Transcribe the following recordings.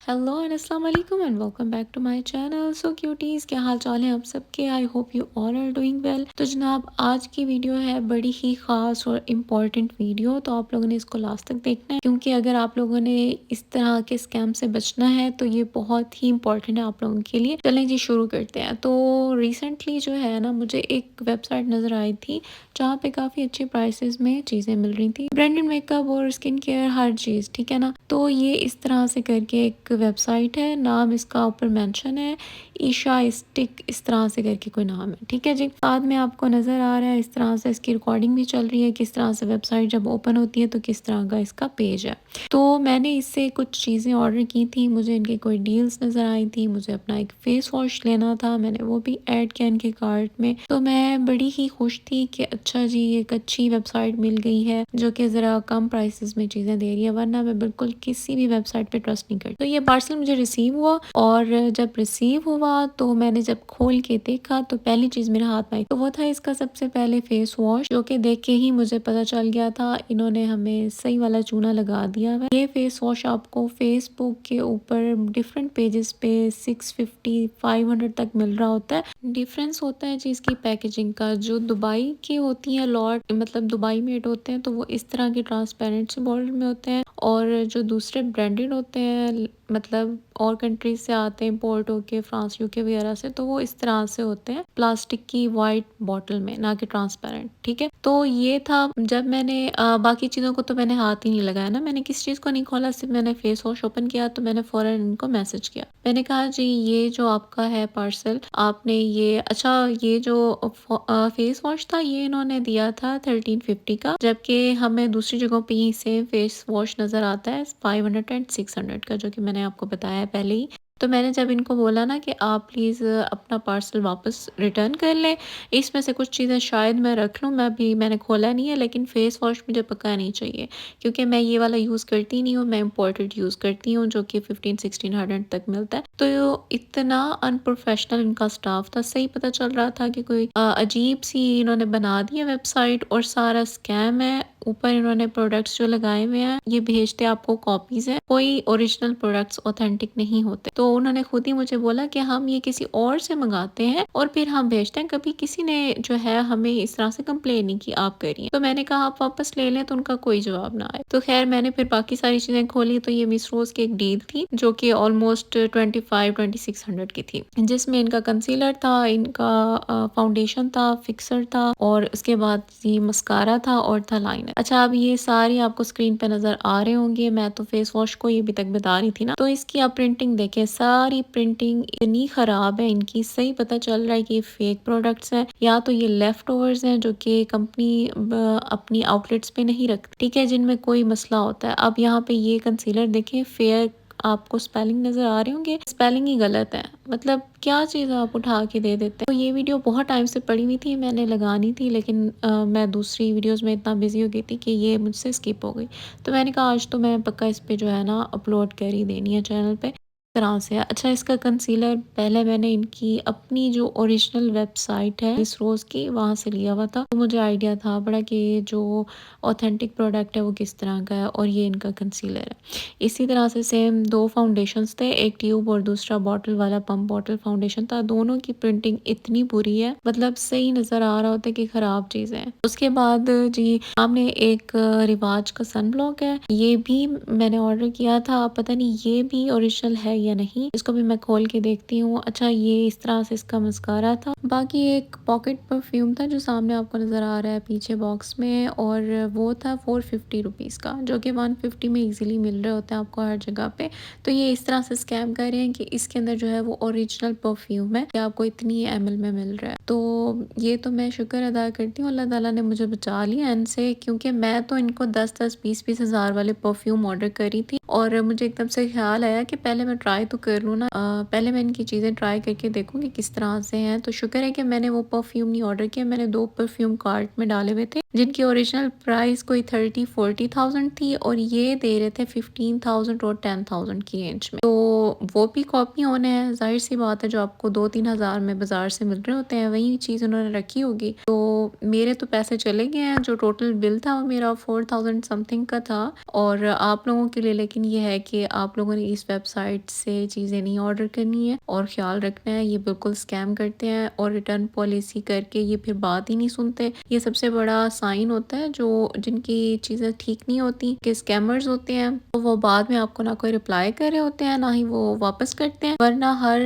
Hello and अस्सलाम वालेकुम and welcome back to my channel. So cuties, क्या हाल चाल है आप सबके? I hope you all are doing well. तो जनाब, आज की वीडियो है बड़ी ही ख़ास और इम्पॉर्टेंट वीडियो, तो आप लोगों ने इसको लास्ट तक देखना है, क्योंकि अगर आप लोगों ने इस तरह के स्कैम से बचना है तो ये बहुत ही इंपॉर्टेंट है आप लोगों के लिए। चलें जी, शुरू करते हैं। तो रिसेंटली जो है ना, मुझे एक वेबसाइट नज़र आई थी जहाँ पे काफ़ी अच्छे प्राइसेस में चीज़ें मिल रही थी, ब्रांडेड मेकअप और स्किन केयर, हर चीज़, ठीक है ना। तो ये इस तरह से करके एक वेबसाइट है, नाम इसका ऊपर मेंशन है, ईशा स्टिक, इस तरह से करके कोई नाम है, ठीक है जी। बाद में आपको नज़र आ रहा है इस तरह से, इसकी रिकॉर्डिंग भी चल रही है, किस तरह से वेबसाइट जब ओपन होती है तो किस तरह का इसका पेज है। तो मैंने इससे कुछ चीज़ें ऑर्डर की थी, मुझे इनके कोई डील्स नज़र आई थी, मुझे अपना एक फेस वॉश लेना था, मैंने वो भी ऐड किया इनके कार्ट में। तो मैं बड़ी ही खुश थी कि अच्छा जी, एक अच्छी वेबसाइट मिल गई है जो कि ज़रा कम प्राइसेस में चीज़ें दे रही है, वरना मैं बिल्कुल किसी भी वेबसाइट पे ट्रस्ट नहीं करती। तो ये पार्सल मुझे रिसीव हुआ, और जब रिसीव हुआ तो मैंने जब खोल के देखा तो पहली चीज़ मेरे हाथ में आई तो वो था इसका सबसे पहले फेस वॉश, जो कि देख के ही मुझे पता चल गया था इन्होंने हमें सही वाला चूना लगा दिया है। ये फेस वॉश आपको फेसबुक के ऊपर डिफरेंट पेजेस पे 650 500 तक मिल रहा होता है। डिफरेंस होता है जी इसकी पैकेजिंग का। जो दुबई की होती है लॉट, मतलब दुबई मेड होते हैं, तो वो इस तरह के ट्रांसपेरेंट से बॉटल में होते हैं, और जो दूसरे ब्रांडेड होते हैं, मतलब और कंट्रीज से आते हैं इम्पोर्ट होके, फ्रांस यूके वगैरह से, तो वो इस तरह से होते हैं प्लास्टिक की वाइट बॉटल में, ना कि ट्रांसपेरेंट, ठीक है। तो ये था। जब मैंने बाकी चीज़ों को तो मैंने हाथ ही नहीं लगाया ना, मैंने किस चीज़ को नहीं खोला, सिर्फ मैंने फेस वॉश ओपन किया तो मैंने फ़ौरन इनको मैसेज किया। मैंने कहा जी, ये जो आपका है पार्सल, आपने ये अच्छा, ये जो फेस वॉश था ये इन्होंने दिया था 1350 का, जबकि हमें दूसरी जगहों पे ही सेम फेस वॉश नज़र आता है 500 एंड 600 का, जो कि मैंने आपको बताया है पहले ही। तो मैंने जब इनको बोला ना कि आप प्लीज़ अपना पार्सल वापस रिटर्न कर लें, इसमें से कुछ चीज़ें शायद मैं रख लूँ, मैंने खोला नहीं है, लेकिन फ़ेस वॉश मुझे पक्का नहीं चाहिए, क्योंकि मैं ये वाला यूज़ करती नहीं हूँ, मैं इम्पोर्टेड यूज़ करती हूँ जो कि 15-1600 तक मिलता है। तो इतना अनप्रोफेशनल इनका स्टाफ था, सही पता चल रहा था कि कोई अजीब सी इन्होंने बना दी है वेबसाइट, और सारा स्कैम है। ऊपर इन्होंने प्रोडक्ट्स जो लगाए हुए हैं, ये भेजते आपको कॉपीज है, कोई ओरिजिनल प्रोडक्ट्स ऑथेंटिक नहीं होते। तो उन्होंने खुद ही मुझे बोला कि हम ये किसी और से मंगाते हैं और फिर हम भेजते हैं, कभी किसी ने जो है हमें इस तरह से कंप्लेन नहीं की आप करिए। तो मैंने कहा आप वापस ले लें, तो उनका कोई जवाब ना आए। तो खैर, मैंने फिर बाकी सारी चीजें खोली, तो ये मिस रोज की एक डील थी जो कि ऑलमोस्ट 25-2600 की थी, जिसमें इनका कंसीलर था, इनका फाउंडेशन था, फिक्सर था, और उसके बाद ये मस्कारा था और था लाइनर। अच्छा, अब ये सारी आपको स्क्रीन पे नजर आ रहे होंगे। मैं तो फेस वॉश को ये अभी तक बता रही थी ना। तो इसकी आप प्रिंटिंग देखें, सारी प्रिंटिंग इतनी खराब है इनकी, सही पता चल रहा है कि ये फेक प्रोडक्ट्स हैं, या तो ये लेफ्ट ओवर्स हैं जो कि कंपनी अपनी आउटलेट्स पे नहीं रखती, ठीक है, जिनमें कोई मसला होता है। अब यहाँ पे ये कंसीलर देखें, फेयर, आपको स्पेलिंग नजर आ रहे होंगे, स्पेलिंग ही गलत है, मतलब क्या चीज़ आप उठा के दे देते हैं। तो ये वीडियो बहुत टाइम से पड़ी हुई थी, मैंने लगानी थी, लेकिन मैं दूसरी वीडियोस में इतना बिजी हो गई थी कि ये मुझसे स्किप हो गई। तो मैंने कहा आज तो मैं पक्का इस पे जो है ना अपलोड कर ही देनी है चैनल पे, तरह से। अच्छा, इसका कंसीलर पहले मैंने इनकी अपनी जो ओरिजिनल वेबसाइट है इस रोज़ की, वहाँ से लिया हुआ था, तो मुझे आइडिया था बड़ा कि जो ऑथेंटिक प्रोडक्ट है वो किस तरह का है, और ये इनका कंसीलर है। इसी तरह से सेम दो फाउंडेशंस थे, एक ट्यूब और दूसरा बॉटल वाला पंप बॉटल फाउंडेशन था। दोनों की प्रिंटिंग इतनी बुरी है, मतलब सही नज़र आ रहा होता है कि ख़राब चीज़ें हैं। उसके बाद जी, सामने एक रिवाज का सन ब्लॉक है, ये भी मैंने ऑर्डर किया था, पता नहीं ये भी ओरिजिनल है या नहीं, इसको भी मैं खोल के देखती हूँ। अच्छा, ये इस तरह से इसका मस्कारा था। बाकी एक पॉकेट परफ्यूम था जो सामने आपको नज़र आ रहा है पीछे बॉक्स में, और वो था 450 रुपीज़ का, जो कि 150 में इजीली मिल रहे होते हैं आपको हर जगह पे। तो ये इस तरह से स्कैम कर रहे हैं कि इसके अंदर जो है वो ओरिजिनल परफ्यूम है कि आपको इतनी ml में मिल रहा है। तो ये तो मैं शुक्र अदा करती हूँ, अल्लाह ताला ने मुझे बचा लिया इनसे, क्योंकि मैं तो इनको 10-10 20-20 हज़ार वाले परफ्यूम ऑर्डर करी थी, और मुझे एकदम से ख्याल आया कि पहले मैं ट्राई तो कर लूँ ना, पहले मैं इनकी चीज़ें ट्राई करके देखूँ किस तरह से हैं। तो शुक्र है कि मैंने वो परफ्यूम नहीं ऑर्डर किया, मैंने 2 परफ्यूम कार्ट में डाले हुए थे, जिनकी ओरिजिनल प्राइस कोई 30-40,000 थी, और ये दे रहे थे 15,000 और 10,000 की रेंज में। तो वो भी कॉपी होने हैं, जाहिर सी बात है, जो आपको 2-3 हज़ार में बाजार से मिल रहे होते हैं वही चीज़ उन्होंने रखी होगी। तो मेरे तो पैसे चले गए हैं, जो टोटल बिल था वो मेरा 4000 समथिंग का था। और आप लोगों के लिए लेकिन ये है कि आप लोगों ने इस वेबसाइट से चीज़ें नहीं ऑर्डर करनी है और ख्याल रखना है, ये बिल्कुल स्कैम करते हैं और रिटर्न पॉलिसी करके ये फिर बात ही नहीं सुनते। ये सबसे बड़ा साइन होता है जो जिनकी चीज़ें ठीक नहीं होती कि स्कैमर्स होते हैं, तो वो बाद में आपको ना कोई रिप्लाई कर रहे होते हैं ना ही वो वापस करते हैं। वरना हर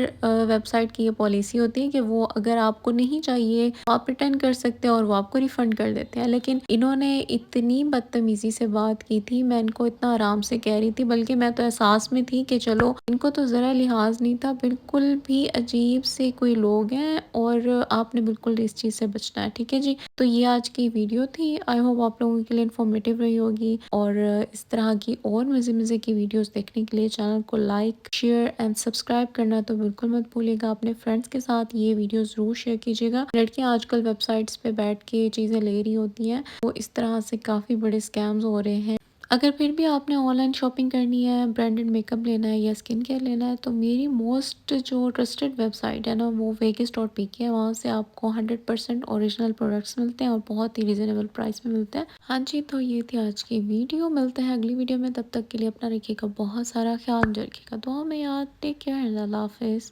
वेबसाइट की ये पॉलिसी होती है कि वो अगर आपको नहीं चाहिए आप रिटर्न कर सकते हैं और वो आपको रिफंड कर देते हैं। लेकिन इन्होंने इतनी बदतमीजी से बात की थी, मैं इनको इतना आराम से कह रही थी, बल्कि मैं तो एहसास में थी कि चलो इनको तो ज़रा लिहाज नहीं था। बिल्कुल भी अजीब से कोई लोग हैं और आपने बिल्कुल इस चीज़ से बचना है, ठीक है जी। तो ये आज की वीडियो थी, आई होप आप लोगों के लिए इन्फॉर्मेटिव रही होगी। और इस तरह की और मज़े की वीडियोस देखने के लिए चैनल को लाइक शेयर एंड सब्सक्राइब करना तो बिल्कुल मत भूलिएगा। अपने फ्रेंड्स के साथ ये वीडियो ज़रूर शेयर कीजिएगा। लड़कियां आजकल वेबसाइट्स पे बैठ के चीज़ें ले रही होती हैं, तो इस तरह से काफ़ी बड़े स्कैम्स हो रहे हैं। अगर फिर भी आपने ऑनलाइन शॉपिंग करनी है, ब्रांडेड मेकअप लेना है या स्किन केयर लेना है, तो मेरी मोस्ट जो ट्रस्टेड वेबसाइट है ना वो वेगस.pk है। वहाँ से आपको 100% ओरिजिनल प्रोडक्ट्स मिलते हैं और बहुत ही रिजनेबल प्राइस में मिलते हैं। हाँ जी, तो ये थी आज की वीडियो। मिलते हैं अगली वीडियो में, तब तक के लिए अपना रखिएगा बहुत सारा ख्याल, रखिएगा दुआ में याद। टेक केयर, अल्लाह हाफिज़।